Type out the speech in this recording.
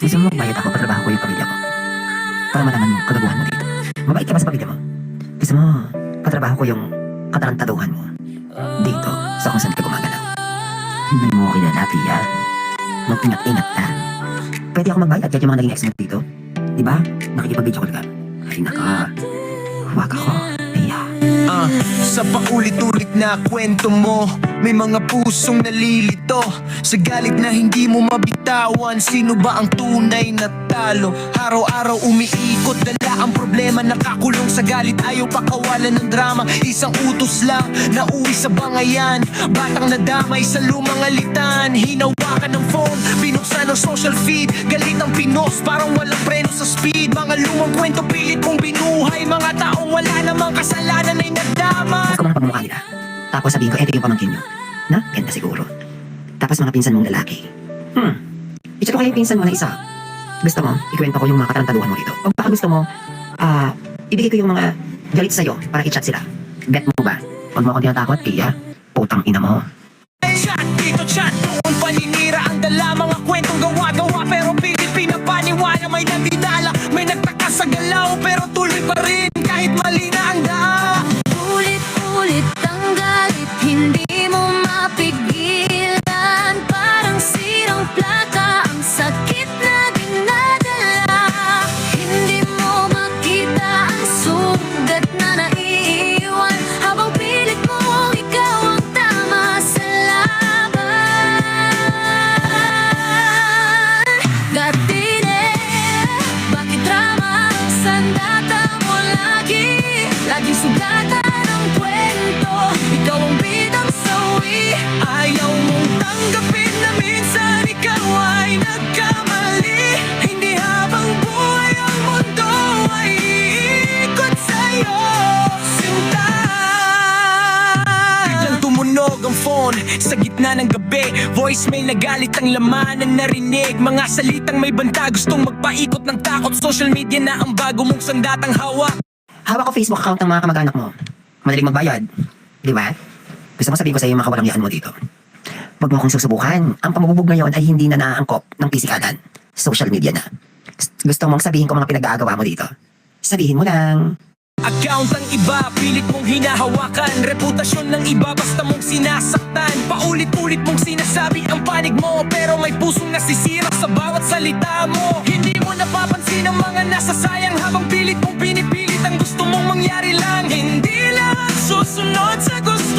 Gusto mo magbayad ako, patrabaho ko yung pamilya ko. Para malaman mo, kagaguhan mo dito. Mabait ka ba sa pamilya mo? Gusto mo, patrabaho ko yung katarantaduhan mo. Dito, sa kung saan ka gumagalaw. Hindi mo ako kilala, Pia. Mag-ingat-ingat ka. Pwede ako magbayad kahit yung mga naging ex mo dito. Diba? Nakikipag-video call ka. Ay naka, huwag ako, Pia. Sa paulit-ulit na kwento mo, may mga pusong nalilito sa galit na hindi mo mabitawan. Sino ba ang tunay na talo? Araw-araw umiikot, dala ang problema. Nakakulong sa galit, ayaw pakawalan ng drama. Isang utos lang na uwi sa bangayan. Batang nadamay sa lumang alitan. Hinawakan ng phone, binuksan ng social feed. Galit ang pinos, parang walang preno sa speed. Mga lumang kwento pilit mong binuhay. Mga taong wala namang kasalanan ay nagdamay. Huwag ko mga pagmumukha nila. Tapos sabihin ko, eto yung pamangkin nyo. Na? Ganda siguro. Tapos mga pinsan mong lalaki. I-chat ko kayo yung pinsan mo na isa. Gusto mo, ikwento ko yung mga katarantaduhan mo dito. O baka gusto mo, ibigay ko yung mga galit sa'yo para i-chat sila. Bet mo ba? Huwag mo akong tinatakot, Pia. Putang ina mo. Chat dito, chat doon, paninira ang dala. Mga kwentong gawa-gawa pero pilit pinapaniwala. May nandidala, may nagtaka sa galaw, pero tuloy pa rin kahit mali na ang daan. Ulit-ulit ang galit, hindi mo mapigilan. Parang sirang plaka, ang sakit na dinadala. Hindi mo makita ang sugat na naiiwan, habang pilit mo ikaw ang tama sa laban. Gatine, bakit drama ang sandata mo lagi? Laging sugatan ang kwento, ikaw ang bidang sawi. Ayaw mong tanggapin na minsan ikaw ay nagkamali. Hindi habang buhay ang mundo ay iikot sa'yo, sinta. Biglang tumunog ang phone sa gitna ng gabi. Voicemail na galit ang laman na narinig. Mga salitang may banta, gustong magpaikot ng takot. Social media na ang bago mong sandatang hawak. Hawak ko Facebook account ng mga kamag-anak mo. Madaling magbayad. Di ba? Gusto mo sabihin ko sa iyo yung mga kawalangyaan mo dito. Huwag mo akong susubukan. Ang pamububog ngayon ay hindi na naaangkop ng pisikalan. Social media na. Gusto mong sabihin ko mga pinag-aagawa mo dito. Sabihin mo lang. Account ng iba, pilit mong hinahawakan. Reputasyon ng iba, basta mong sinasaktan. Paulit-ulit mong sinasabi ang panig mo, pero may pusong nasisira sa bawat salita mo. Hindi mo napapansin ang mga nasasayang, habang pilit mong pinipilit ang gusto mong mangyari lang. Hindi lang susunod sa gusto